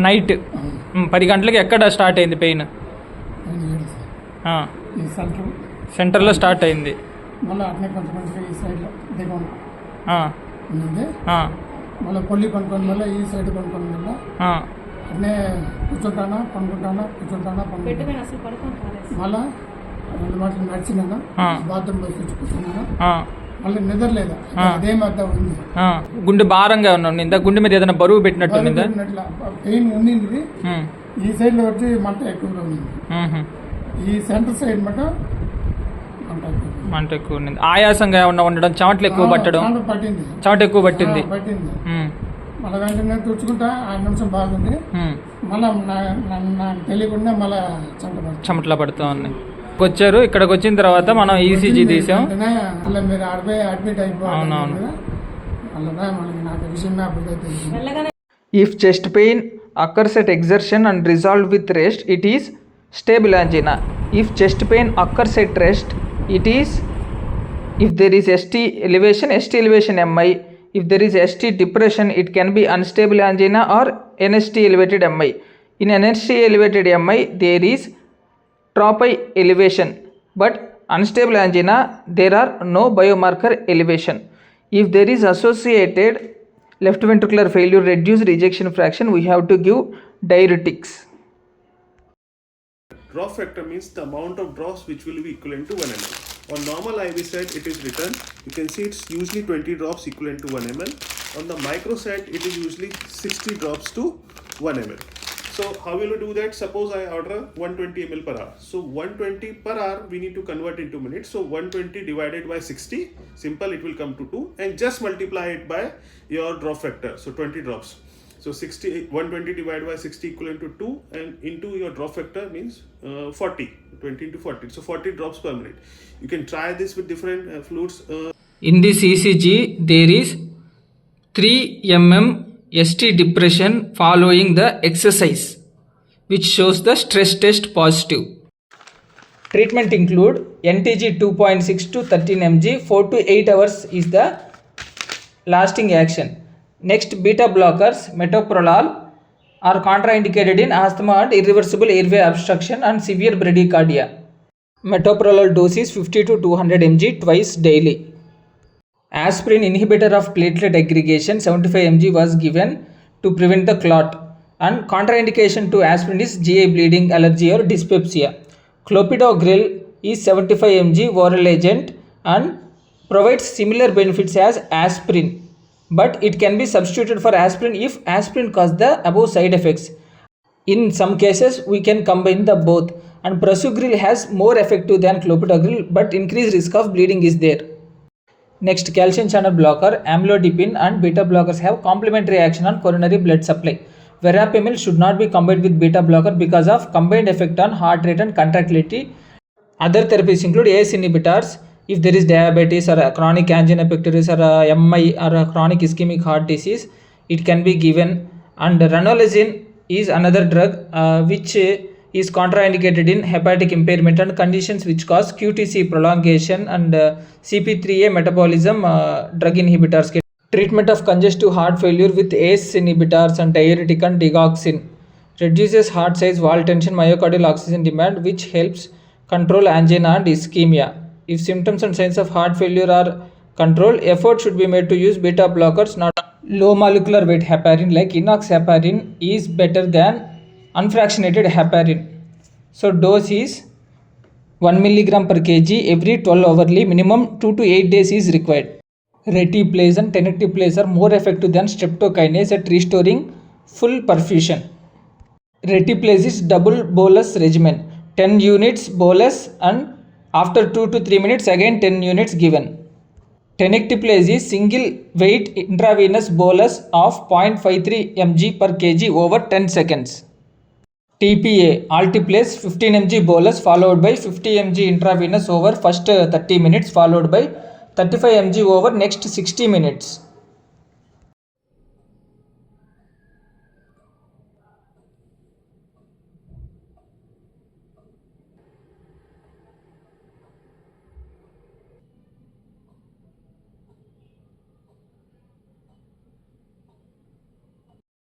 Night 10 గంటలకి ఎక్కడ start అయింది పెయిన్? సెంటర్లో స్టార్ట్ అయింది. మళ్ళీ అట్నే కొంచెం ఈ సైడ్లో దిగండి మళ్ళీ పొల్లి కొనుక్కొని మళ్ళీ ఈ సైడ్ కొనుక్కొని మళ్ళీ అట్నే కూర్చుంటానా పనుకుంటానా మళ్ళీ 2 మాటలు నడిచినానా బాత్రూమ్ పోయి కూర్చున్నానా మళ్ళీ నిద్ర లేదా అదే మధ్య ఉంది. గుండె భారంగా ఉన్నిందా? గుండె మీద ఏదైనా బరువు పెట్టినట్టు పెయిన్ ఉండింది. ఈ సైడ్ లో వచ్చి మంట ఎక్కువగా ఉంది. ఈ సెంటర్ సైడ్ మంట ఎక్కువ ఉండింది. ఆయాసంగా ఏమన్నా ఉండడం, చెమటలు ఎక్కువ పట్టడం? చెమట ఎక్కువ పట్టింది. మళ్ళీ వెంటనే తుడుచుకుంటా 5 నిమిషం బాగుంది. మళ్ళీ నాకు తెలియకుండా మళ్ళీ చెమటలా పడుతూ ఉంది. వచ్చారు, ఇక్కడికి వచ్చిన తర్వాత మనం ఈసీజీ తీసాం. If chest pain occurs at exertion and resolved with rest, it is stable angina. If chest pain occurs at rest, if there is ST elevation MI. If there is ST depression, it can be unstable angina or NST elevated MI. In NST elevated MI, there is tropi elevation, but unstable angina, there are no biomarker elevation. If there is associated left ventricular failure, reduced ejection fraction, we have to give diuretics. Drop factor means the amount of drops which will be equivalent to 1 ml. On normal IV side it is written, you can see it's usually 20 drops equivalent to 1 ml. On the micro side it is usually 60 drops to 1 ml. So how will you do that? Suppose I order 120 ml per hour. So 120 per hour we need to convert into minutes. So 120 divided by 60, simple, it will come to 2, and just multiply it by your drop factor. So 20 drops. So 120 divided by 60 equivalent to 2, and into your drop factor means 40. 20 into 40. So 40 drops per minute. You can try this with different fluids. In this ECG, there is 3 mm ST depression following the exercise, which shows the stress test positive. Treatment include NTG 2.6 to 13 mg, 4 to 8 hours is the lasting action. Next, beta blockers, metoprolol, are contraindicated in asthma and irreversible airway obstruction and severe bradycardia. Metoprolol dose is 50 to 200 mg twice daily. Aspirin inhibitor of platelet aggregation 75 mg was given to prevent the clot, and contraindication to aspirin is GI bleeding, allergy or dyspepsia. Clopidogrel is 75 mg oral agent and provides similar benefits as aspirin, but it can be substituted for aspirin if aspirin causes the above side effects. In some cases we can combine the both, and prasugrel has more effective than clopidogrel, but increased risk of bleeding is there. Next, calcium channel blocker, amlodipine and beta blockers have complementary action on coronary blood supply. Verapamil should not be combined with beta blocker because of combined effect on heart rate and contractility. Other therapies include ACE inhibitors if there is diabetes or chronic angina pectoris or MI or chronic ischemic heart disease, it can be given. And ranolazine is another drug which is contraindicated in hepatic impairment and conditions which cause QTc prolongation and CP3A metabolism. Drug inhibitors. Treatment of congestive heart failure with ACE inhibitors and diuretic and digoxin reduces heart size, wall tension, myocardial oxygen demand, which helps control angina and ischemia. If symptoms and signs of heart failure are controlled, effort should be made to use beta blockers. Not low molecular weight heparin like enoxaparin is better than unfractionated heparin. So dose is 1 mg per kg every 12 hourly, minimum 2 to 8 days is required. Retiplase and tenecteplase are more effective than streptokinase at restoring full perfusion. Retiplase is double bolus regimen, 10 units bolus and after 2 to 3 minutes again 10 units given. Tenecteplase is single weight intravenous bolus of 0.53 mg per kg over 10 seconds. TPA, altiplase 15 mg bolus followed by 50 mg intravenous over first 30 minutes followed by 35 mg over next 60 minutes.